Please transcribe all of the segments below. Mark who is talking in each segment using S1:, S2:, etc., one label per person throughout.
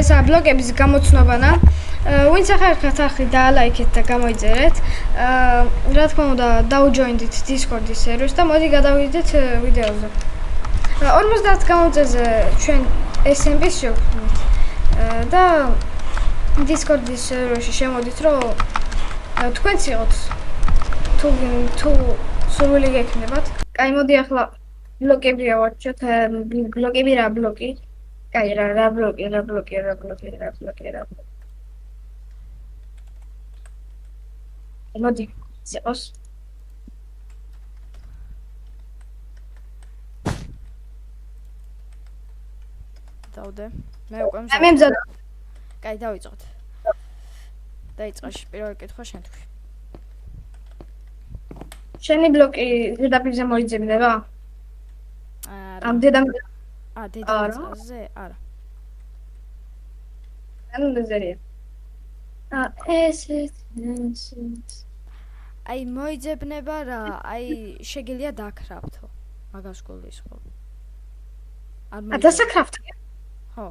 S1: ესაა ბლოკების გამოცნობანა. ვინც ახერხეთ ახლა დაალაიქეთ და გამოიწერეთ. რა თქმა უნდა, დაუჯოინდით Discord-ის სერვერს და მოდი გადავიდეთ ვიდეოზე. 50 გამოწეზე ჩვენ SMP-ს შევქმნით. და Discord-ის სერვერში შემოდით, რომ თქვენც იყოთ. თუ სურვილი გექნებათ. კაი, მოდი ახლა ბლოკები ავარჩიოთ. ბლოკები რა ბლოკი? კაი, რა ბლოკი. მოდი, იყოს.
S2: დავდე. მე უკვე
S1: მე მზად.
S2: კაი, დავიწყოთ. დაიწყო პირველი კითხვა შენთვის.
S1: შენი ბლოკი ზედაპირზე მოიძებნება?
S2: არა.
S1: ამ
S2: დედამიწაზე? არა.
S1: დედამიწაზე. ესეთ.
S2: აი მოიძებნება რა, აი შეგიძლია დაკრავთო. მაგას გულისხმობ. არ
S1: დასაკრავთო?
S2: ხო.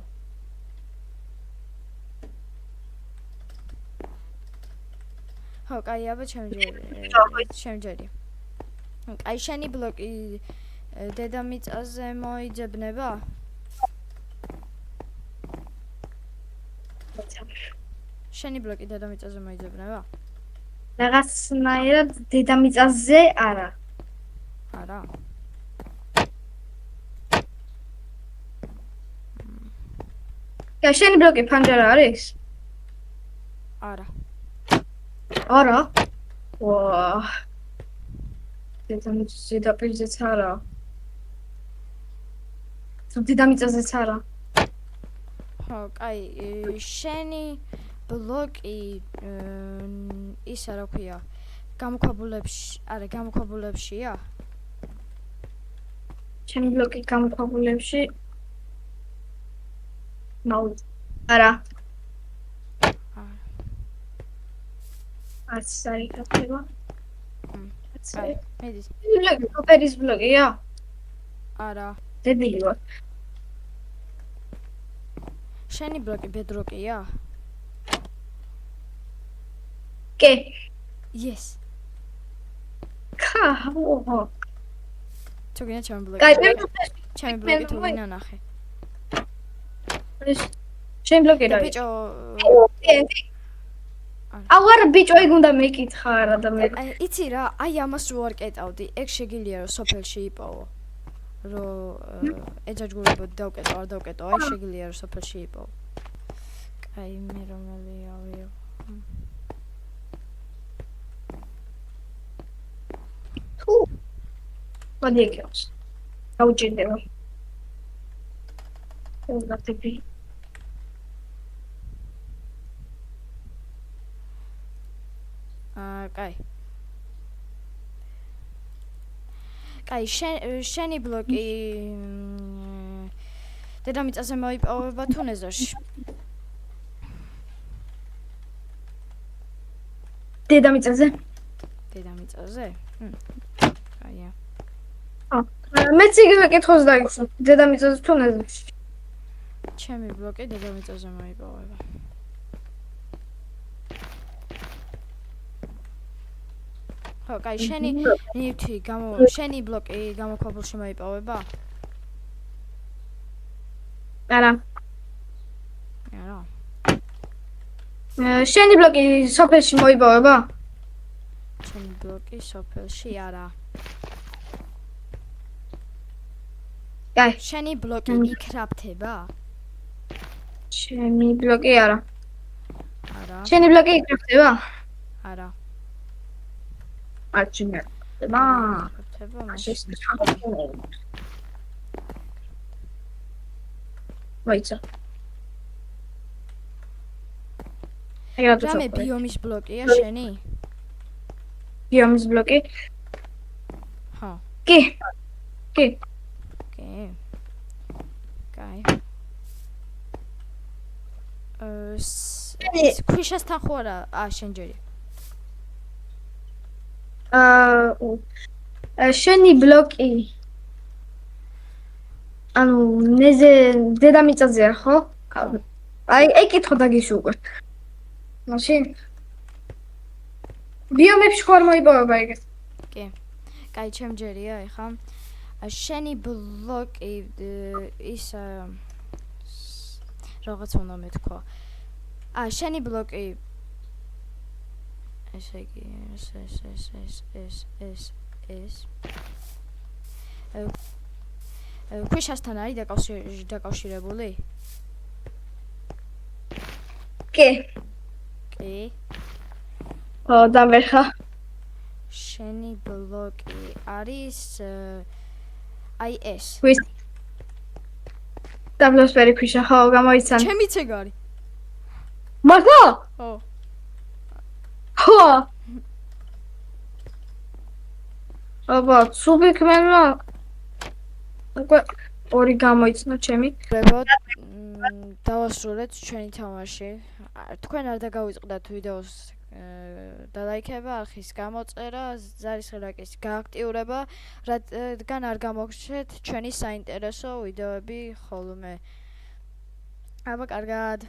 S2: ხო, კაი, აბა შემჯერია. აი შენი ბლოკი დედამიწაზე მოიძებნება? შენი ბლოკი დედამიწაზე მოიძებნება?
S1: რაღაცნაირად დედამიწაზე არა.
S2: არა.
S1: და შენი ბლოკი ფანჯარა არის?
S2: არა.
S1: არა. ვა. დედამიწაზეც არა. დედამიწაზეც არა.
S2: ხო, კაი, შენი ბლოკი ისა რა ქვია? გამოქვაბულებშია?
S1: შენი ბლოკი გამოქვაბულებში? არა. არც საერთოდ.
S2: კაი, მედის.
S1: ბლოკი, ოპერის ბლოკია?
S2: არა.
S1: დებილი ვარ.
S2: შენი ბლოკი ბედროკია?
S1: კი.
S2: Yes.
S1: ოჰო.
S2: თუ გინდა ჩემი ბლოკი.
S1: კაი,
S2: ჩემი ბლოკი თუ გინდა ნახე.
S1: შენ ბლოკი რა?
S2: ბიჭო.
S1: არა ბიჭო, ეგ უნდა მეკითხა რა და მე.
S2: იცი რა, აი ამას რო არ კეტავდი, ეგ შეგიძლია რომ სოფელში იპოვო. რომ ეჯაჯგურებოდ დავკეტო, არ დავკეტო, აი შეგიძლია რომ სოფელში იპოვო. კაი, მე რომელი ავიღო?
S1: მოდი ეკეთოს. გაუჭირდება. ოდათები.
S2: კაი. კაი, შენი ბლოკი დედამიწაზე მოიპოვება თუნეზოში?
S1: დედამიწაზე?
S2: დედამიწაზე? კაია.
S1: მეც იგივე კითხავს დაიწყო. დედამიწაზე თუნეზოში?
S2: ჩემი ბლოკი დედამიწაზე მოიპოვება. ხო, კაი, შენი ბლოკი გამოქვაბულში მოიპოვება?
S1: არა.
S2: არა.
S1: შენი ბლოკი სოფელში მოიპოვება?
S2: ჩემი ბლოკი სოფელში არა.
S1: კაი.
S2: შენი ბლოკი იქრაფთება?
S1: ჩემი ბლოკი არა.
S2: არა.
S1: შენი ბლოკი იქრაფთება?
S2: არა.
S1: არჩინე.
S2: იქრაფთება?
S1: მოიცა.
S2: რამე ბიომის ბლოკია შენი?
S1: ბიომის ბლოკი?
S2: ხო.
S1: კი. კი.
S2: კაი. ქვიშასთან ხო არა? შენ ჯერი.
S1: შენი ბლოკი ანუ ნეზე დედამიწაზე ხო? აი კითხო დაგიში უკვე. მაშინ ბიომებში ხარ მოიპოვება ეგეთ.
S2: კი. კაი, ჩემჯერია ეხა. შენი ბლოკი ის რაღაც უნდა მეთქვა. შენი ბლოკი ესე იგი ეს ქვიშასთან არის დაკავშირებული?
S1: კი.
S2: კი.
S1: დამერხა.
S2: შენი ბლოკი არის აი ეს.
S1: ვის დაბლოსფერი ქვიშა ხო გამოიცან.
S2: ჩემიც ეგ არის.
S1: მართლა?
S2: ხო.
S1: ხო. აბა, სუბიქმენმა უკვე ორი გამოიცნო ჩემი.
S2: დავასრულეთ ჩვენი თამაში. თქვენ არ დაგავიწყდათ ვიდეოს დალაიქება, არხის გამოწერა, ზარისხელაკის გააქტიურება, რადგან არ გამოგჩნდეთ ჩვენი საინტერესო ვიდეოები ხოლმე. აბა, კარგად.